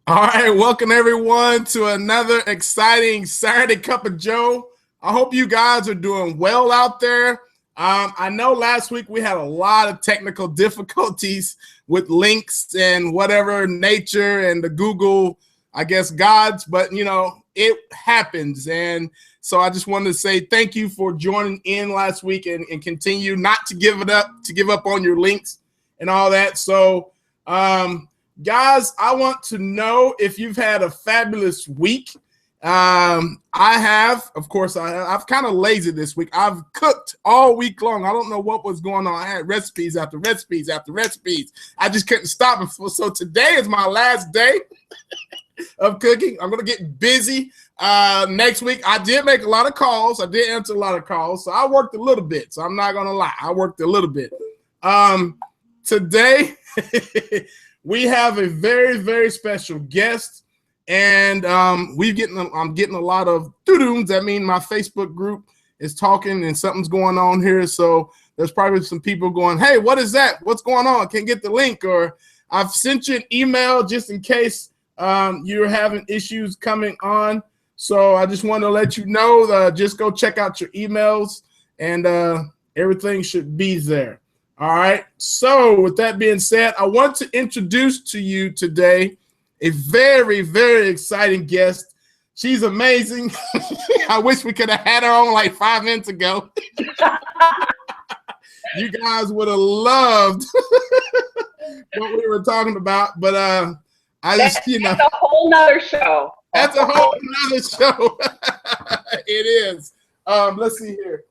All right, welcome everyone to another exciting Saturday Cup of Joe. I hope you guys are doing well out there. I know last week we had a lot of technical difficulties with links and whatever nature and the Google, I guess, gods, but it happens. And so I just wanted to say thank you for joining in last week and continue not to give up on your links and all that. So, guys, I want to know if you've had a fabulous week. I have, of course, I've kind of lazy this week. I've cooked all week long. I don't know what was going on. I had recipes after recipes after recipes. I just couldn't stop. So today is my last day of cooking. I'm going to get busy next week. I did make a lot of calls. I did answer a lot of calls. So I worked a little bit. So I'm not going to lie. I worked a little bit. Today, we have a very, very special guest. And I'm getting a lot of doo-dooms. That means my Facebook group is talking and something's going on here. So there's probably some people going, hey, what is that? What's going on? Can't get the link. Or I've sent you an email just in case you're having issues coming on. So I just want to let you know, just go check out your emails and everything should be there. All right. So with that being said, I want to introduce to you today a very, very exciting guest. She's amazing. I wish we could have had her on like 5 minutes ago. You guys would have loved what we were talking about, but that's a whole nother show. That's a whole nother show. It is. Let's see here.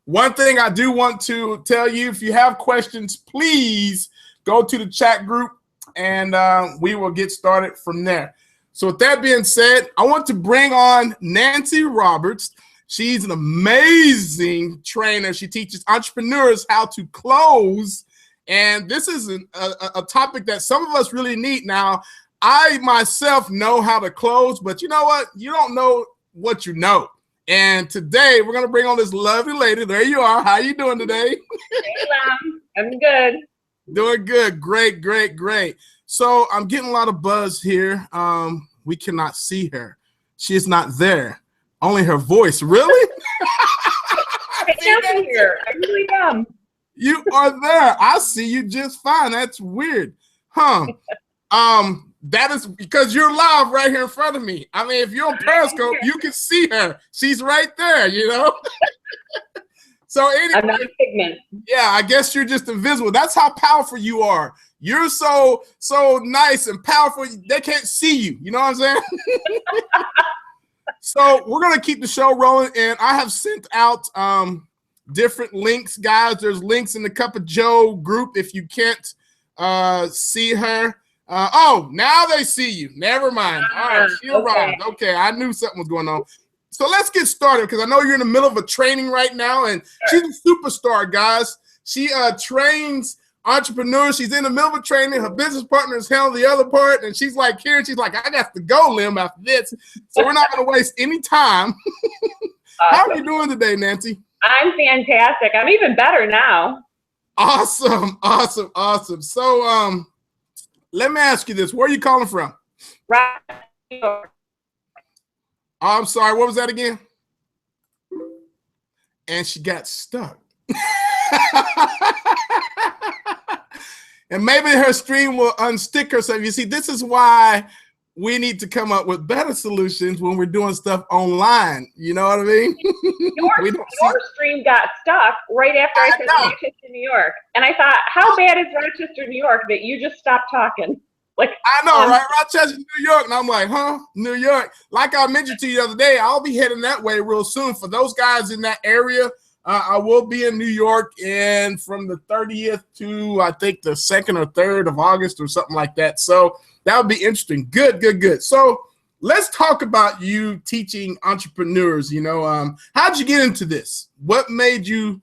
One thing I do want to tell you, if you have questions, please go to the chat group and we will get started from there. So with that being said, I want to bring on Nancy Roberts. She's an amazing trainer. She teaches entrepreneurs how to close. And this is a topic that some of us really need. Now, I myself know how to close, but you know what? You don't know what you know. And today we're going to bring on this lovely lady. There you are. How you doing today? Hey, Lam. I'm good. Doing good. Great, great, great. So I'm getting a lot of buzz here. We cannot see her. She is not there. Only her voice. Really? I am here. I really am. You are there. I see you just fine. That's weird. Huh. That is because you're live right here in front of me. I mean, if you're on Periscope, you can see her. She's right there, So anyway, I'm not a pigment. Yeah, I guess you're just invisible. That's how powerful you are. You're so nice and powerful. They can't see you. You know what I'm saying? So we're going to keep the show rolling. And I have sent out different links, guys. There's links in the Cup of Joe group if you can't see her. Now they see you. Never mind. All right, she arrived. Okay, I knew something was going on. So let's get started because I know you're in the middle of a training right now, and she's a superstar, guys. She trains entrepreneurs. She's in the middle of training. Her business partner is handling the other part, and she's like here, and she's like, I got to go, Lim, after this. So we're not going to waste any time. How are you doing today, Nancy? I'm fantastic. I'm even better now. Awesome, awesome, awesome. So let me ask you this. Where are you calling from? Right. Oh, I'm sorry. What was that again? And she got stuck. And maybe her stream will unstick herself. You see, this is why we need to come up with better solutions when we're doing stuff online. You know what I mean? Your stream got stuck right after I said Rochester, New York. And I thought, how bad is Rochester, New York that you just stopped talking? Like, I know, right? Rochester, New York. And I'm like, huh? New York. Like I mentioned to you the other day, I'll be heading that way real soon. For those guys in that area, I will be in New York and from the 30th to, I think, the 2nd or 3rd of August or something like that. So that would be interesting. Good, good, good. So let's talk about you teaching entrepreneurs. How'd you get into this? What made you,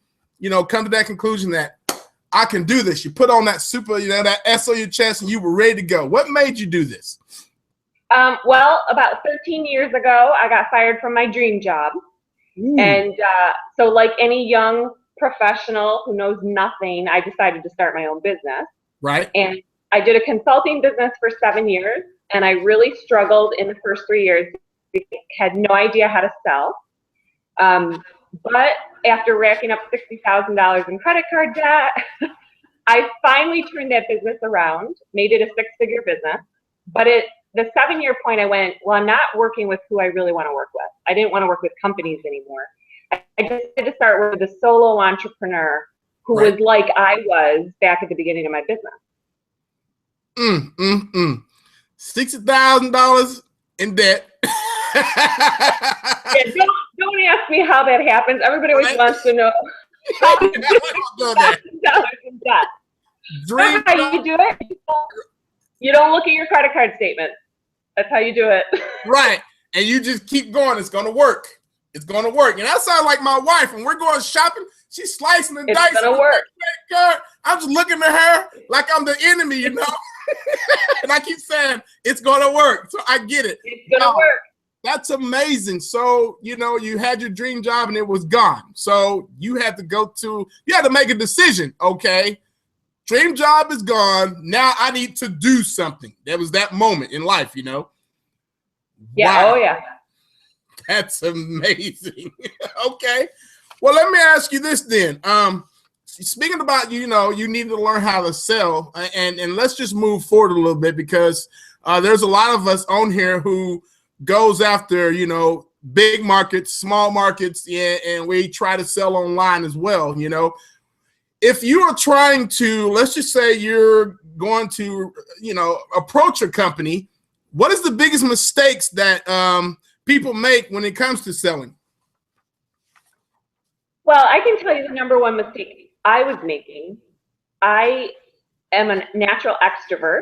come to that conclusion that I can do this? You put on that that S on your chest and you were ready to go. What made you do this? Well, about 13 years ago, I got fired from my dream job. Ooh. And so like any young professional who knows nothing, I decided to start my own business. Right. And I did a consulting business for 7 years. and I really struggled in the first 3 years. Had no idea how to sell. But after racking up $60,000 in credit card debt, I finally turned that business around, made it a 6-figure business. But the 7-year point, I went, well, I'm not working with who I really want to work with. I didn't want to work with companies anymore. I just had to start with a solo entrepreneur who was like I was back at the beginning of my business. $60,000 in debt. Yeah, don't ask me how that happens. Everybody always wants to know how $60,000 in debt. That's how you do it. You don't look at your credit card statement. That's how you do it. Right. And you just keep going. It's going to work. It's going to work. And that sounds like my wife. When we're going shopping, she's slicing and dicing. It's going to work. I'm just looking at her like I'm the enemy, you know? And I keep saying, it's going to work. So I get it. It's going to work. That's amazing. So, you know, you had your dream job and it was gone. So you had to make a decision. Okay, dream job is gone. Now I need to do something. There was that moment in life, you know? Yeah. Wow. Oh, yeah. That's amazing. Okay. Well, let me ask you this then. Speaking about, you know, you need to learn how to sell, and let's just move forward a little bit, because there's a lot of us on here who goes after, you know, big markets, small markets, and we try to sell online as well. You know, if you are trying to, let's just say you're going to, you know, approach a company, what is the biggest mistakes that people make when it comes to selling? Well, I can tell you the number one mistake I was making. I am a natural extrovert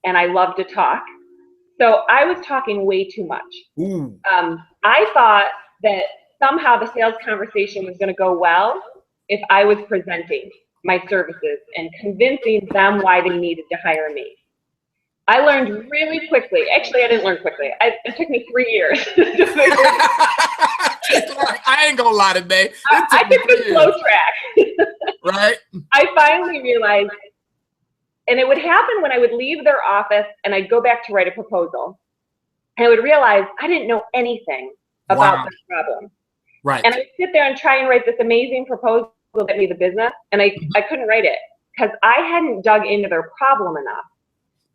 and I love to talk. So I was talking way too much. I thought that somehow the sales conversation was going to go well if I was presenting my services and convincing them why they needed to hire me. I learned really quickly. Actually, I didn't learn quickly. It took me 3 years to figure it out. I ain't gonna lie today. I took the slow track. Right? I finally realized, and it would happen when I would leave their office and I'd go back to write a proposal. And I would realize I didn't know anything about the problem. Right. And I'd sit there and try and write this amazing proposal to get me the business. And I couldn't write it because I hadn't dug into their problem enough.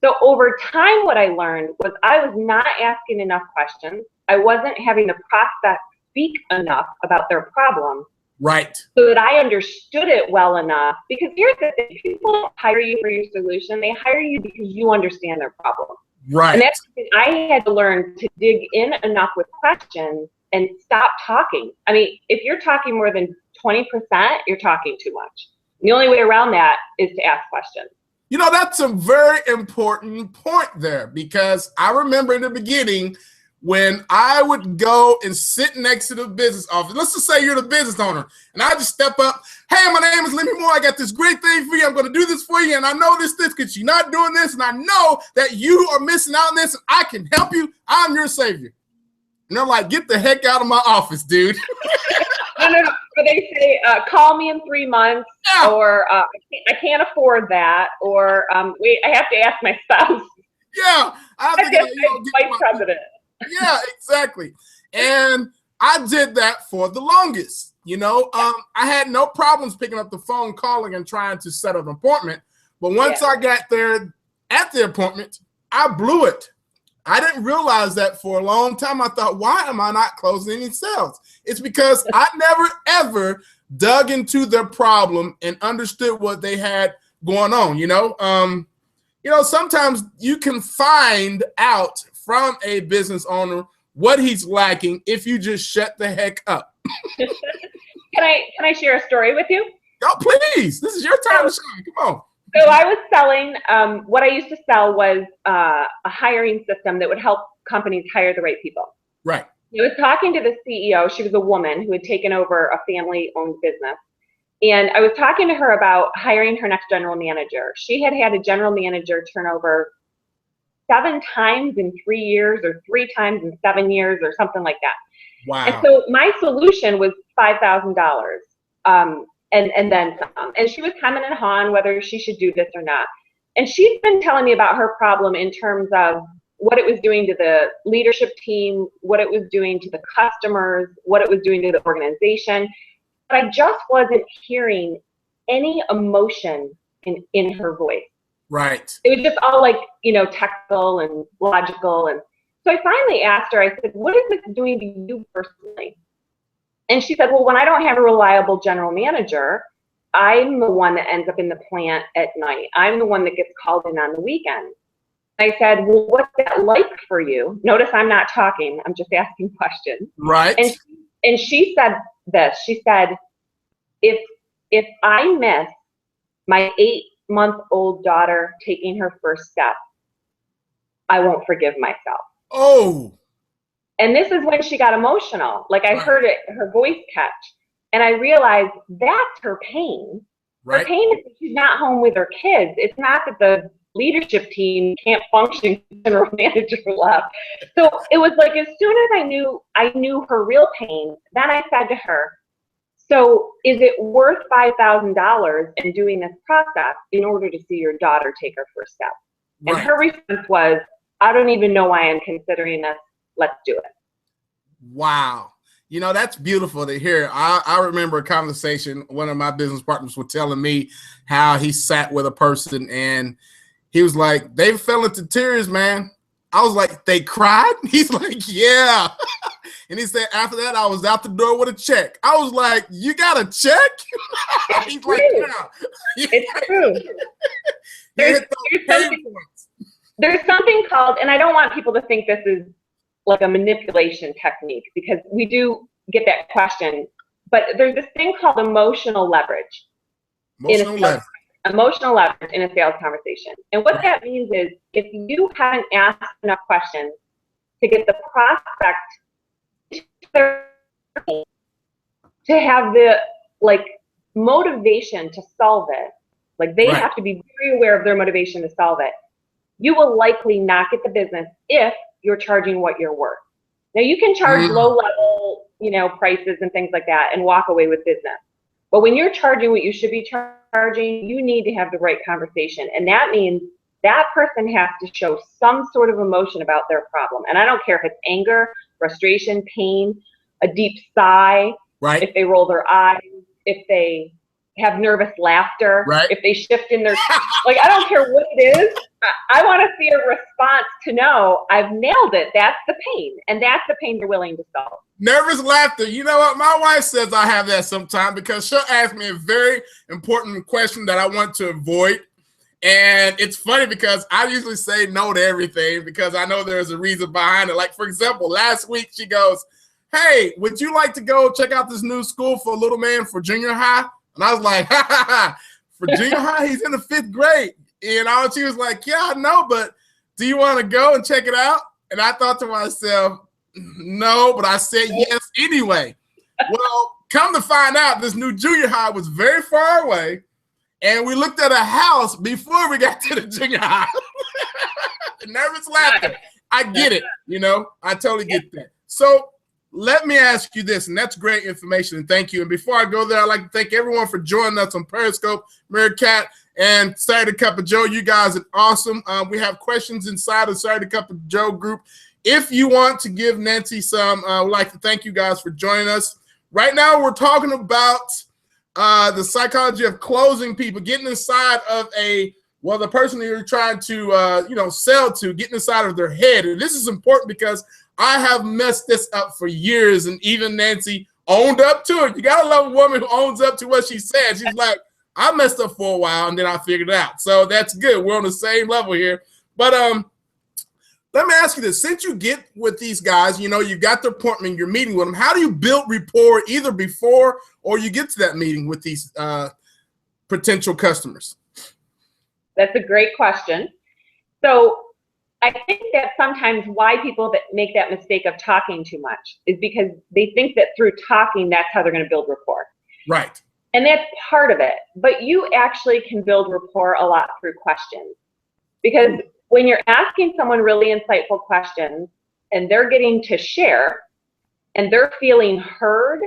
So over time, what I learned was I was not asking enough questions. I wasn't having the prospect speak enough about their problem. Right. So that I understood it well enough. Because here's the thing, people don't hire you for your solution. They hire you because you understand their problem. Right. And that's something I had to learn, to dig in enough with questions and stop talking. I mean, if you're talking more than 20%, you're talking too much. And the only way around that is to ask questions. You know, that's a very important point there, because I remember in the beginning when I would go and sit next to the business office. Let's just say you're the business owner, and I just step up. Hey, my name is Lemmy Moore. I got this great thing for you. I'm going to do this for you, and I know this because you're not doing this, and I know that you are missing out on this, and I can help you. I'm your savior. And they're like, get the heck out of my office, dude. No. Or they say, call me in 3 months, or I can't afford that, or wait, I have to ask my spouse. Yeah, I have to get vice president. Yeah, exactly. And I did that for the longest. You know, I had no problems picking up the phone, calling, and trying to set up an appointment. But once I got there at the appointment, I blew it. I didn't realize that for a long time. I thought, why am I not closing any sales? It's because I never, ever dug into their problem and understood what they had going on. You know, sometimes you can find out from a business owner what he's lacking if you just shut the heck up. Can I share a story with you? Oh, please. This is your time to shine. Come on. So I was selling, what I used to sell was a hiring system that would help companies hire the right people. Right. I was talking to the CEO. She was a woman who had taken over a family-owned business. And I was talking to her about hiring her next general manager. She had had a general manager turnover 7 times in 3 years, or 3 times in 7 years, or something like that. Wow. And so my solution was $5,000. And then some. And she was hemming and hawing whether she should do this or not. And she's been telling me about her problem in terms of what it was doing to the leadership team, what it was doing to the customers, what it was doing to the organization. But I just wasn't hearing any emotion in her voice. Right. It was just all like, you know, technical and logical. And so I finally asked her, I said, what is this doing to you personally? And she said, well, when I don't have a reliable general manager, I'm the one that ends up in the plant at night. I'm the one that gets called in on the weekend. I said, well, what's that like for you? Notice I'm not talking. I'm just asking questions. Right. And she said this. She said, if I miss my 8-month-old daughter taking her first step, I won't forgive myself. Oh. And this is when she got emotional. Like I heard it, her voice catch. And I realized that's her pain. Right. Her pain is that she's not home with her kids. It's not that the leadership team can't function, general manager left. So it was like, as soon as I knew her real pain, then I said to her, so is it worth $5,000 in doing this process in order to see your daughter take her first step? Right. And her response was, I don't even know why I'm considering this. Let's do it. Wow. You know, that's beautiful to hear. I remember a conversation, one of my business partners was telling me how he sat with a person and he was like, they fell into tears, man. I was like, they cried? He's like, yeah. And he said, after that, I was out the door with a check. I was like, you got a check? He's like, yeah. It's true. There's something called, and I don't want people to think this is like a manipulation technique, because we do get that question, but there's this thing called emotional leverage. Emotional leverage in a sales conversation. And what that means is, if you haven't asked enough questions to get the prospect to have the motivation to solve it, like they have to be very aware of their motivation to solve it, you will likely not get the business if you're charging what you're worth. Now you can charge low level, prices and things like that and walk away with business. But when you're charging what you should be charging, you need to have the right conversation. And that means that person has to show some sort of emotion about their problem. And I don't care if it's anger, frustration, pain, a deep sigh, if they roll their eyes, if they have nervous laughter, if they shift in their, I don't care what it is. I want to see a response to know I've nailed it. That's the pain. And that's the pain they're willing to solve. Nervous laughter. You know what? My wife says I have that sometimes because she'll ask me a very important question that I want to avoid. And it's funny because I usually say no to everything because I know there's a reason behind it. Like, for example, last week she goes, hey, would you like to go check out this new school for a little man for junior high? And I was like, for junior high, he's in the 5th grade. And she was like, yeah, I know, but do you want to go and check it out? And I thought to myself, no, but I said yes anyway. Well, come to find out, this new junior high was very far away. And we looked at a house before we got to the junior high. Nervous laughter. I get it. I totally get that. So let me ask you this, and that's great information, and thank you. And before I go there, I'd like to thank everyone for joining us on Periscope, Meerkat, and Saturday Cup of Joe. You guys are awesome. We have questions inside of Saturday Cup of Joe group. If you want to give Nancy some, I would like to thank you guys for joining us. Right now, we're talking about the psychology of closing people, getting inside of the person you're trying to, sell to, getting inside of their head. And this is important because I have messed this up for years, and even Nancy owned up to it. You got to love a woman who owns up to what she said. She's like, I messed up for a while, and then I figured it out. So that's good. We're on the same level here. But let me ask you this. Since you get with these guys, you got their appointment, you're meeting with them, how do you build rapport either before or you get to that meeting with these potential customers? That's a great question. So I think that sometimes why people that make that mistake of talking too much is because they think that through talking, that's how they're going to build rapport. Right. And that's part of it. But you actually can build rapport a lot through questions. Because when you're asking someone really insightful questions and they're getting to share and they're feeling heard,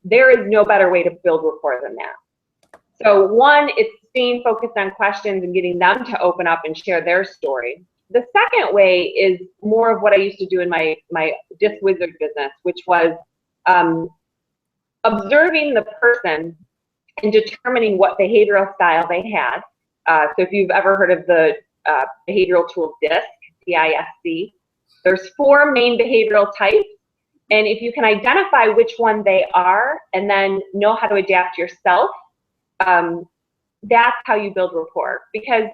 there is no better way to build rapport than that. So one, it's staying focused on questions and getting them to open up and share their story. the second way is more of what I used to do in my Disc Wizard business, which was observing the person and determining what behavioral style they had. So if you've ever heard of the behavioral tool DISC, D-I-S-C, there's 4 main behavioral types. And if you can identify which one they are and then know how to adapt yourself, that's how you build rapport. Because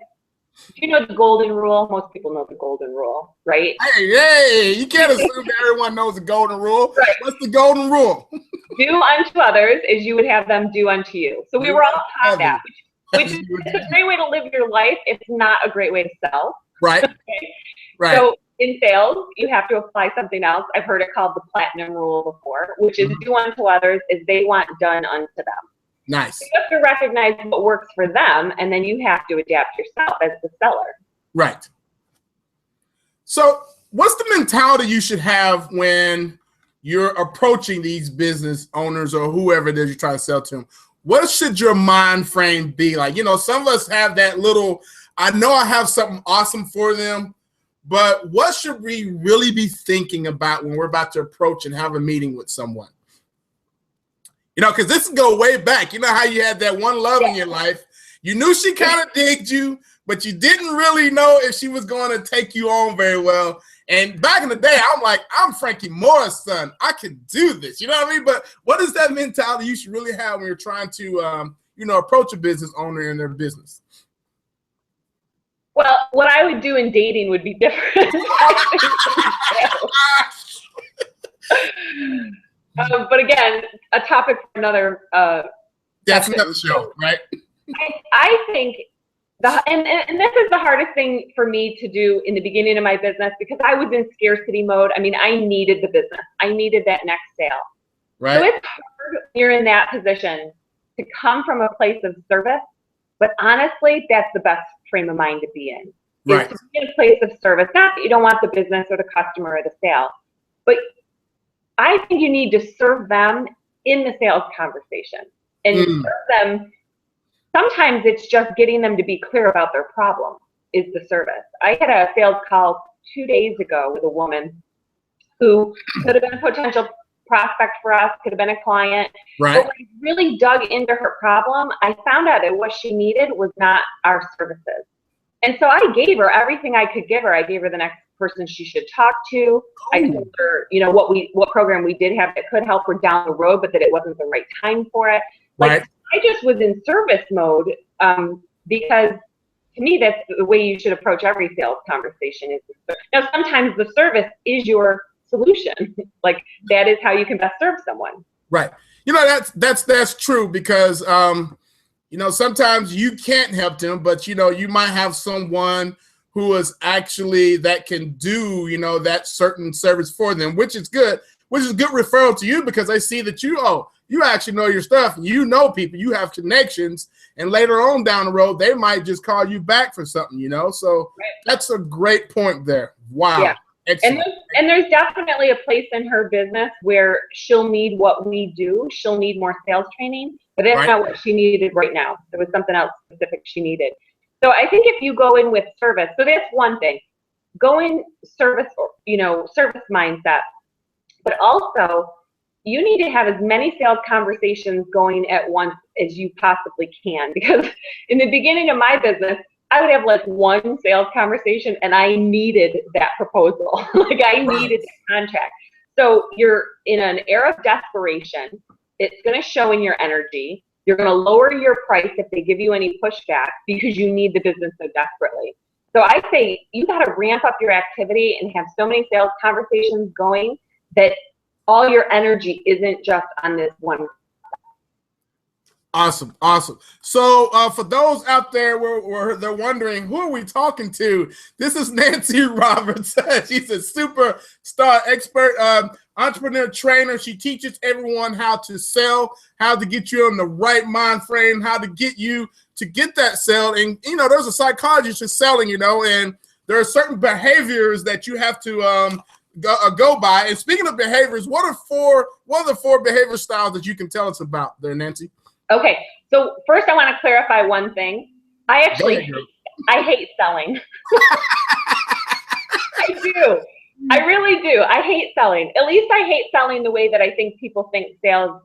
you know the golden rule? Most people know the golden rule, right? Hey, you can't assume that everyone knows the golden rule. Right. What's the golden rule? Do unto others as you would have them do unto you. So we were all taught that, which is a great way to live your life. It's not a great way to sell. Right. Okay? Right. So in sales, you have to apply something else. I've heard it called the platinum rule before, which is do unto others as they want done unto them. Nice. So you have to recognize what works for them, and then you have to adapt yourself as the seller. Right. So what's the mentality you should have when you're approaching these business owners or whoever it is you're trying to sell to them? What should your mind frame be like? You know, some of us have that little, I know I have something awesome for them, but what should we really be thinking about when we're about to approach and have a meeting with someone? You know, because this go way back. You know how you had that one love in your life. You knew she kind of digged you, but you didn't really know if she was going to take you on very well. And back in the day, I'm like, I'm Frankie Moore's son. I could do this. You know what I mean? But what is that mentality you should really have when you're trying to, you know, approach a business owner in their business? Well, what I would do in dating would be different. But again, a topic for another. That's another show, right? I think and this is the hardest thing for me to do in the beginning of my business because I was in scarcity mode. I mean, I needed the business. I needed that next sale. Right. So it's hard when you're in that position to come from a place of service, but honestly, that's the best frame of mind to be in. Right. Is to be in a place of service. Not that you don't want the business or the customer or the sale, but I think you need to serve them in the sales conversation and serve them. Sometimes it's just getting them to be clear about their problem is the service. I had a sales call 2 days ago with a woman who could have been a potential prospect for us, could have been a client. Right. But when I really dug into her problem, I found out that what she needed was not our services. And so I gave her everything I could give her. I gave her the next person she should talk to. I told her, you know, what program we did have that could help her down the road, but that it wasn't the right time for it. Like, right. I just was in service mode because to me, that's the way you should approach every sales conversation. Now, sometimes the service is your solution. Like that is how you can best serve someone. Right. You know, that's true because, you know, sometimes you can't help them, but, you know, you might have someone who is actually that can do, you know, that certain service for them, which is good referral to you because they see that you actually know your stuff. You know people, you have connections, and later on down the road, they might just call you back for something, you know? So that's a great point there. Wow. Yeah. Excellent. And there's definitely a place in her business where she'll need what we do. She'll need more sales training, but that's not what she needed right now. There was something else specific she needed. So I think if you go in with service, so that's one thing. Go in service, you know, service mindset, but also you need to have as many sales conversations going at once as you possibly can. Because in the beginning of my business, I would have like one sales conversation and I needed that proposal. Like I needed that contract. So you're in an era of desperation. It's going to show in your energy. You're going to lower your price if they give you any pushback because you need the business so desperately. So I say you got to ramp up your activity and have so many sales conversations going that all your energy isn't just on this one. Awesome. Awesome. So for those out there where they're wondering, who are we talking to? This is Nancy Roberts. She's a superstar expert, entrepreneur trainer. She teaches everyone how to sell, how to get you in the right mind frame, how to get you to get that sale. And, you know, there's a psychologist in selling, you know, and there are certain behaviors that you have to go by. And speaking of behaviors, what are the four behavior styles that you can tell us about there, Nancy? Okay, so first I want to clarify one thing. I hate selling. I do. I really do. I hate selling. At least I hate selling the way that I think people think sales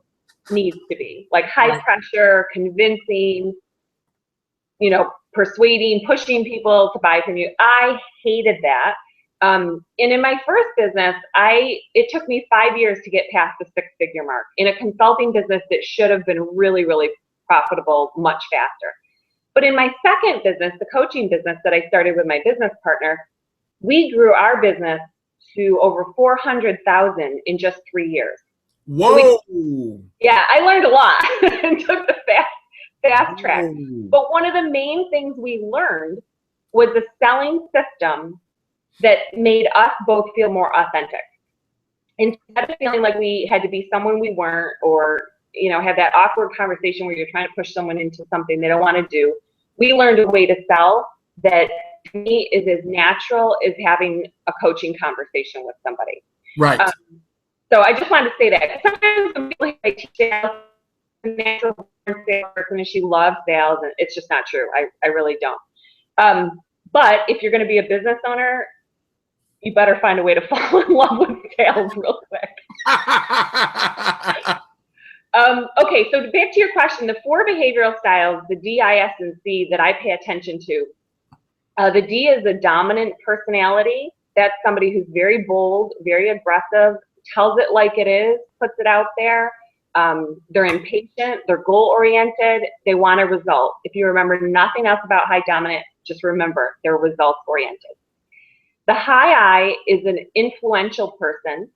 needs to be. Like high pressure, convincing, persuading, pushing people to buy from you. I hated that. And in my first business, it took me 5 years to get past the 6-figure mark in a consulting business that should have been really, really profitable much faster. But in my second business, the coaching business that I started with my business partner, we grew our business to over 400,000 in just 3 years. Whoa! Yeah, I learned a lot and took the fast track. But one of the main things we learned was the selling system that made us both feel more authentic. Instead of feeling like we had to be someone we weren't, or have that awkward conversation where you're trying to push someone into something they don't want to do, we learned a way to sell that to me is as natural as having a coaching conversation with somebody. Right. So I just wanted to say that. Sometimes some people I teach sales, a natural salesperson and she loves sales, and it's just not true. I really don't. But if you're going to be a business owner, you better find a way to fall in love with sales real quick. Okay, so back to your question, the 4 behavioral styles, the D, I, S, and C that I pay attention to. The D is a dominant personality. That's somebody who's very bold, very aggressive, tells it like it is, puts it out there. They're impatient, they're goal-oriented, they want a result. If you remember nothing else about high dominant, just remember they're results-oriented. The high I is an influential person.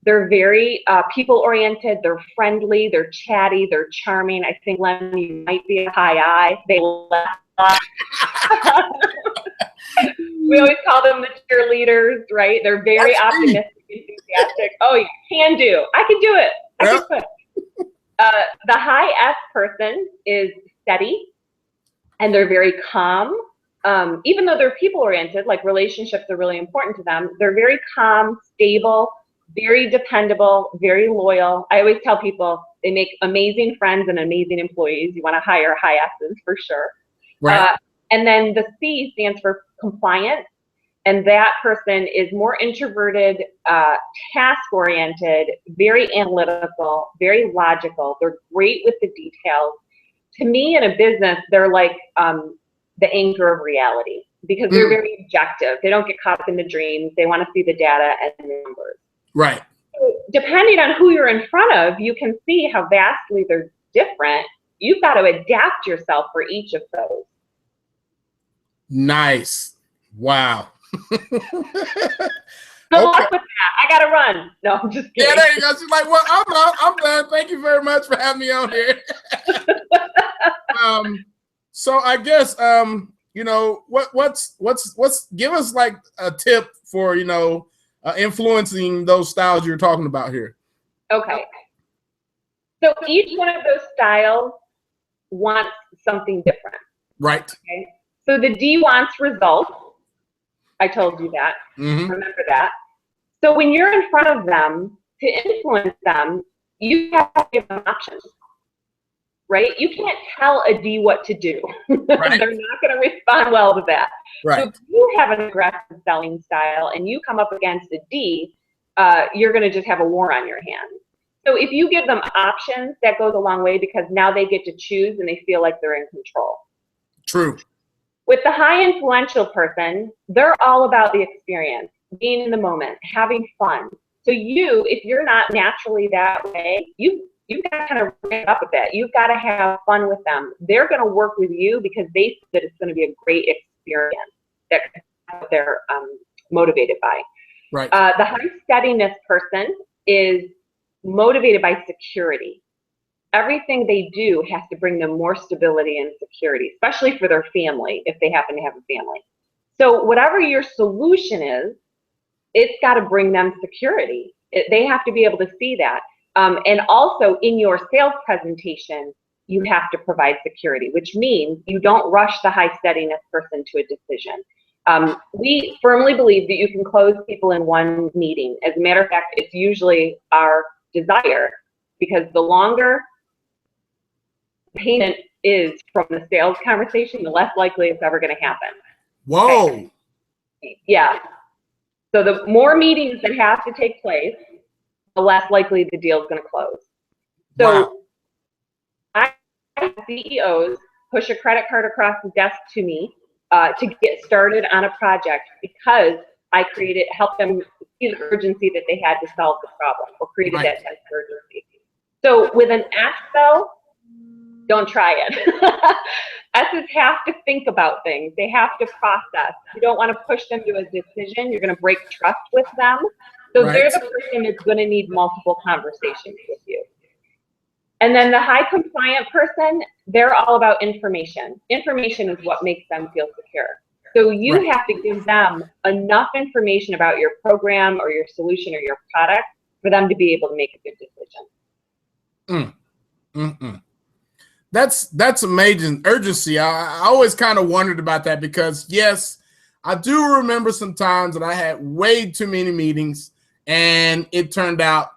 They're very people-oriented, they're friendly, they're chatty, they're charming. I think, Len, you might be a high I. They laugh. We always call them the cheerleaders, right? They're very optimistic, enthusiastic. Oh, you can do. I can do it. I can quit. The high S person is steady, and they're very calm. Even though they're people-oriented, like relationships are really important to them, they're very calm, stable, very dependable, very loyal. I always tell people they make amazing friends and amazing employees. You want to hire high S's for sure. Right. And then the C stands for compliant. And that person is more introverted, task-oriented, very analytical, very logical. They're great with the details. To me, in a business, they're like the anchor of reality because they're very objective. They don't get caught up in the dreams. They want to see the data and the numbers. Right. So depending on who you're in front of, you can see how vastly they're different. You've got to adapt yourself for each of those. Nice. Wow. Good luck with that. I gotta run. No, I'm just kidding. Yeah, there you go. She's like, well, I'm done. Thank you very much for having me on here. So I guess what's give us like a tip for influencing those styles you're talking about here. Okay. So each one of those styles wants something different. Right. Okay. So the D wants results. I told you that. Mm-hmm. Remember that. So when you're in front of them, to influence them, you have to give them options, right? You can't tell a D what to do. Right. They're not going to respond well to that. Right. So if you have an aggressive selling style and you come up against a D, you're going to just have a war on your hands. So if you give them options, that goes a long way because now they get to choose and they feel like they're in control. True. With the high influential person, they're all about the experience, being in the moment, having fun. So if you're not naturally that way, you've got to kind of ramp up a bit. You've got to have fun with them. They're going to work with you because they see that it's going to be a great experience that they're motivated by. Right. The high steadiness person is motivated by security. Everything they do has to bring them more stability and security, especially for their family, if they happen to have a family. So whatever your solution is, it's got to bring them security. They have to be able to see that. And also in your sales presentation, you have to provide security, which means you don't rush the high steadiness person to a decision. We firmly believe that you can close people in one meeting. As a matter of fact, it's usually our desire because the longer payment is from the sales conversation, the less likely it's ever going to happen. Whoa. Okay. Yeah. So the more meetings that have to take place, the less likely the deal is going to close. So I CEOs push a credit card across the desk to me to get started on a project because I helped them see the urgency that they had to solve the problem, or created that sense of urgency. So with an S though, don't try it. S's have to think about things. They have to process. You don't want to push them to a decision. You're going to break trust with them. So they're the person that's going to need multiple conversations with you. And then the high compliant person, they're all about information. Information is what makes them feel secure. So you have to give them enough information about your program or your solution or your product for them to be able to make a good decision. That's amazing. Urgency. I always kind of wondered about that because, yes, I do remember some times that I had way too many meetings and it turned out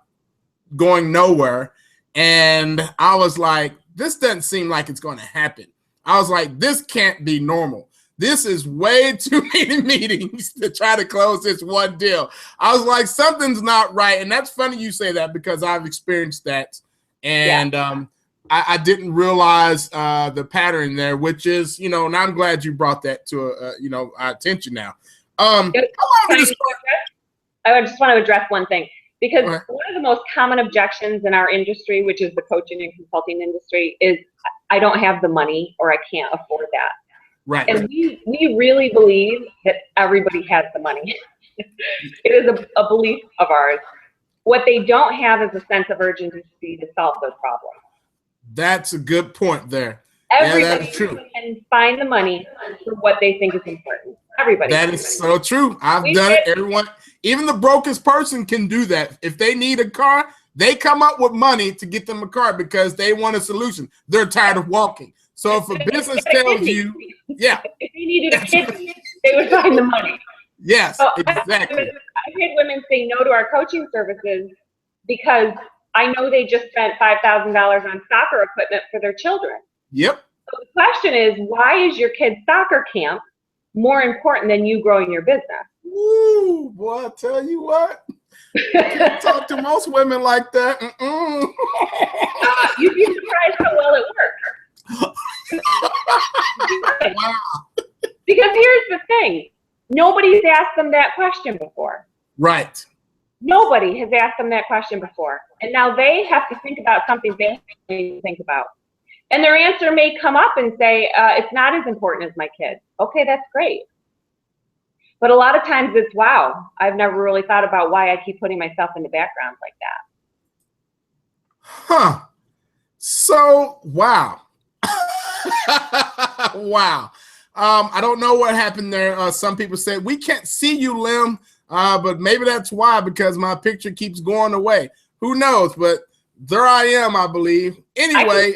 going nowhere. And I was like, this doesn't seem like it's going to happen. I was like, this can't be normal. This is way too many meetings to try to close this one deal. I was like, something's not right. And that's funny you say that because I've experienced that. And I didn't realize the pattern there, which is, and I'm glad you brought that to, our attention now. I just want to address one thing. Because one of the most common objections in our industry, which is the coaching and consulting industry, is I don't have the money or I can't afford that. Right. And we really believe that everybody has the money. It is a belief of ours. What they don't have is a sense of urgency to solve those problems. That's a good point there. Everybody that's true. Can find the money for what they think is important. Everybody. That is so true. I've done it. Everyone, even the brokest person can do that. If they need a car, they come up with money to get them a car because they want a solution. They're tired of walking. So if a business tells you, if they needed a kidney, they would find the money. Yes, so exactly. I've had women say no to our coaching services because I know they just spent $5,000 on soccer equipment for their children. Yep. So the question is, why is your kid's soccer camp more important than you growing your business? Woo, boy, I tell you what. I talk to most women like that. You'd be surprised how well it works. Wow. Because here's the thing. Nobody's asked them that question before. Right. Nobody has asked them that question before. And now they have to think about something they need to think about. And their answer may come up and say, it's not as important as my kid. Okay, that's great. But a lot of times it's, wow, I've never really thought about why I keep putting myself in the background like that. Huh. So, wow. Wow. I don't know what happened there. Some people said, we can't see you, Lim. But maybe that's why, because my picture keeps going away. Who knows? But there I am, I believe. Anyway,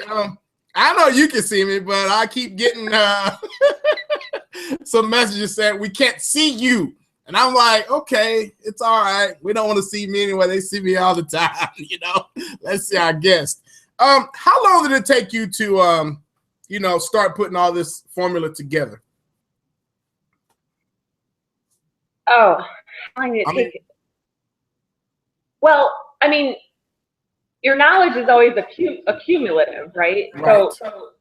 I know you can see me, but I keep getting some messages saying we can't see you. And I'm like, okay, it's all right. We don't want to see me anyway. They see me all the time, Let's see our guest. How long did it take you to, start putting all this formula together? Oh, how long did it take? Well, I mean, your knowledge is always accumulative, right? So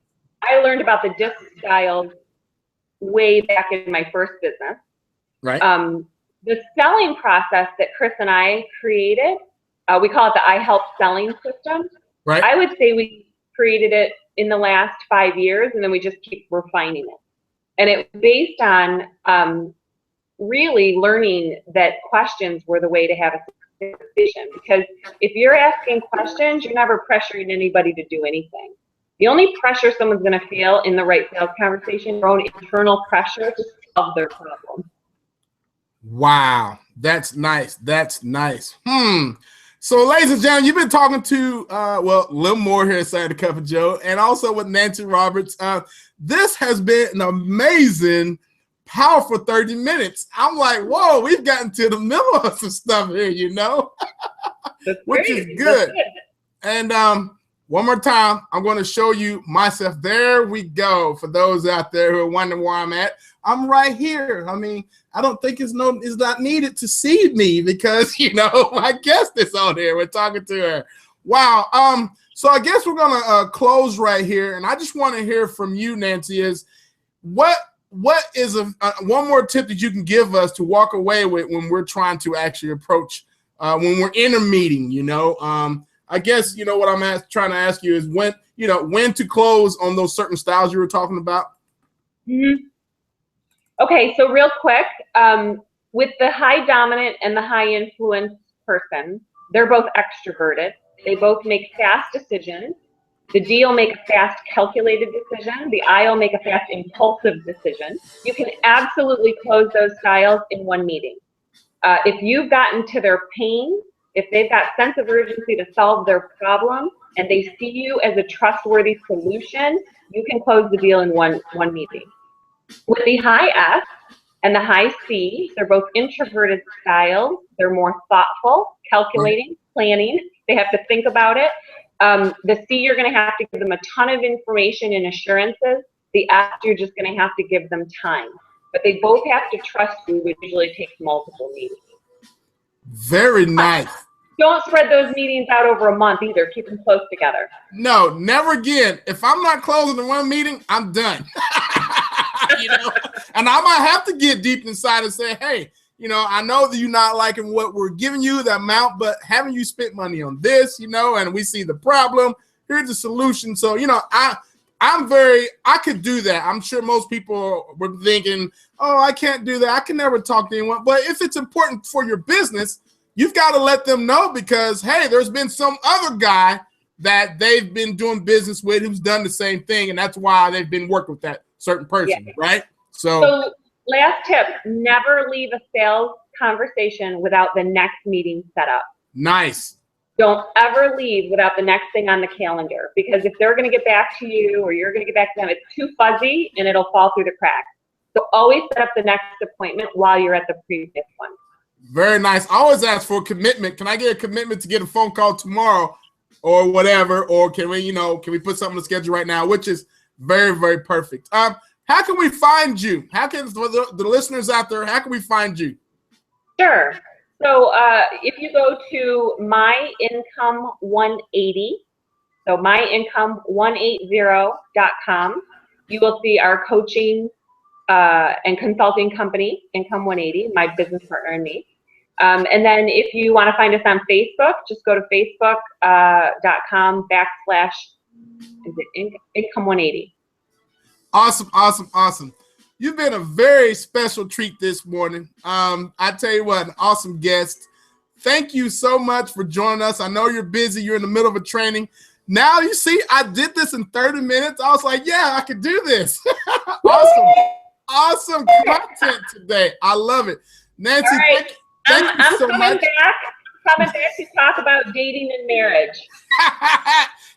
I learned about the disc styles way back in my first business. Right. The selling process that Chris and I created, we call it the I Help Selling System. Right. I would say we created it in the last 5 years, and then we just keep refining it. And it was based on really learning that questions were the way to have a conversation. Because if you're asking questions, you're never pressuring anybody to do anything. The only pressure someone's going to feel in the right sales conversation, their own internal pressure to solve their problem. Wow, that's nice. That's nice. So, ladies and gentlemen, you've been talking to Lim Moore here inside the Cup of Joe, and also with Nancy Roberts. This has been an amazing, powerful 30 minutes. I'm like, whoa, we've gotten to the middle of some stuff here, which is good. And One more time, I'm going to show you myself. There we go. For those out there who are wondering where I'm at, I'm right here. I mean, I don't think it's not needed to see me because, you know, my guest is on here. We're talking to her. Wow. So I guess we're going to close right here. And I just want to hear from you, Nancy, is what is one more tip that you can give us to walk away with when we're trying to actually approach, when we're in a meeting, you know? I guess, you know, what I'm trying to ask you is when to close on those certain styles you were talking about. Mm-hmm. Okay, so real quick, with the high dominant and the high influence person, they're both extroverted. They both make fast decisions. The D will make a fast calculated decision. The I will make a fast impulsive decision. You can absolutely close those styles in one meeting. If you've gotten to their pain, if they've got sense of urgency to solve their problem and they see you as a trustworthy solution, you can close the deal in one meeting. With the high S and the high C, they're both introverted styles. They're more thoughtful, calculating, planning. They have to think about it. The C, you're going to have to give them a ton of information and assurances. The S, you're just going to have to give them time. But they both have to trust you, which usually takes multiple meetings. Very nice. Don't spread those meetings out over a month either. Keep them close together. No, never again. If I'm not closing in one meeting, I'm done. You know, and I might have to get deep inside and say, hey, you know, I know that you're not liking what we're giving you, the amount, but haven't you spent money on this, you know, and we see the problem. Here's the solution. So, you know, I could do that. I'm sure most people were thinking, oh, I can't do that. I can never talk to anyone. But if it's important for your business, you've got to let them know because, hey, there's been some other guy that they've been doing business with who's done the same thing, and that's why they've been working with that certain person, right? So last tip, never leave a sales conversation without the next meeting set up. Nice. Don't ever leave without the next thing on the calendar because if they're going to get back to you or you're going to get back to them, it's too fuzzy and it'll fall through the cracks. So always set up the next appointment while you're at the previous one. Very nice. I always ask for a commitment. Can I get a commitment to get a phone call tomorrow or whatever? Or can we put something on the schedule right now, which is very, very perfect. How can we find you? How can the listeners out there, how can we find you? Sure. So if you go to My Income 180, so myincome180.com, you will see our coaching and consulting company, Income 180, my business partner and me. And then if you want to find us on Facebook, just go to facebook.com/Income 180. Awesome, awesome, awesome. You've been a very special treat this morning. I tell you what, an awesome guest. Thank you so much for joining us. I know you're busy. You're in the middle of a training. Now you see, I did this in 30 minutes. I was like, yeah, I could do this. Awesome content today. I love it. Nancy, right. thank you so much. I'm coming back to talk about dating and marriage.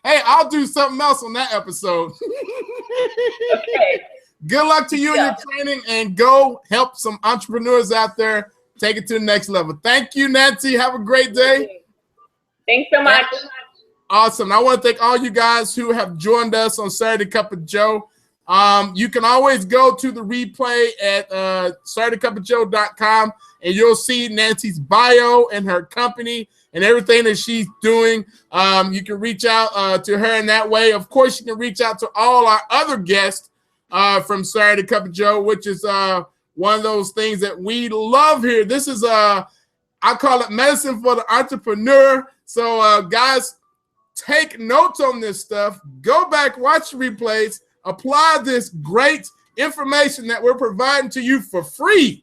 Hey, I'll do something else on that episode. Okay. Good luck to you in your training and go help some entrepreneurs out there take it to the next level. Thank you, Nancy. Have a great day. Thanks so much. Awesome. I want to thank all you guys who have joined us on Saturday Cup of Joe. You can always go to the replay at SaturdayCupOfJoe.com and you'll see Nancy's bio and her company and everything that she's doing. You can reach out to her in that way. Of course, you can reach out to all our other guests from Saturday Cup of Joe, which is one of those things that we love here. This is, I call it medicine for the entrepreneur. So, guys, take notes on this stuff. Go back, watch the replays. Apply this great information that we're providing to you for free.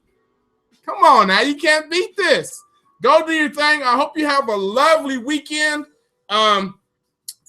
Come on now, you can't beat this. Go do your thing. I hope you have a lovely weekend. If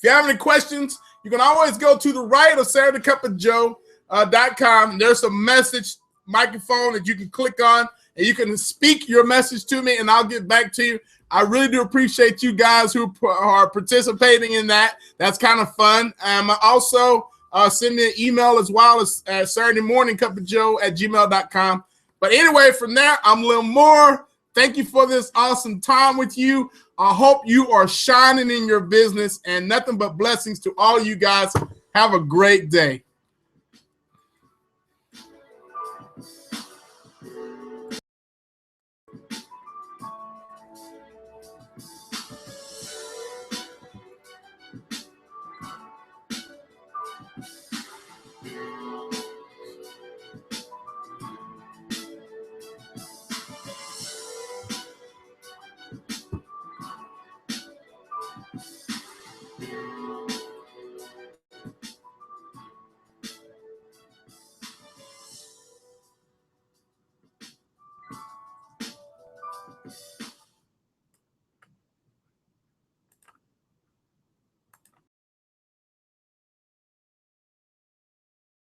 you have any questions, you can always go to the right of SaturdayCupOfJoe.com. There's a message microphone that you can click on, and you can speak your message to me, and I'll get back to you. I really do appreciate you guys who are participating in that. That's kind of fun. Also, send me an email as well as Saturday morning cupofjoe@gmail.com. But anyway, from there, I'm Lil Moore. Thank you for this awesome time with you. I hope you are shining in your business, and nothing but blessings to all you guys. Have a great day.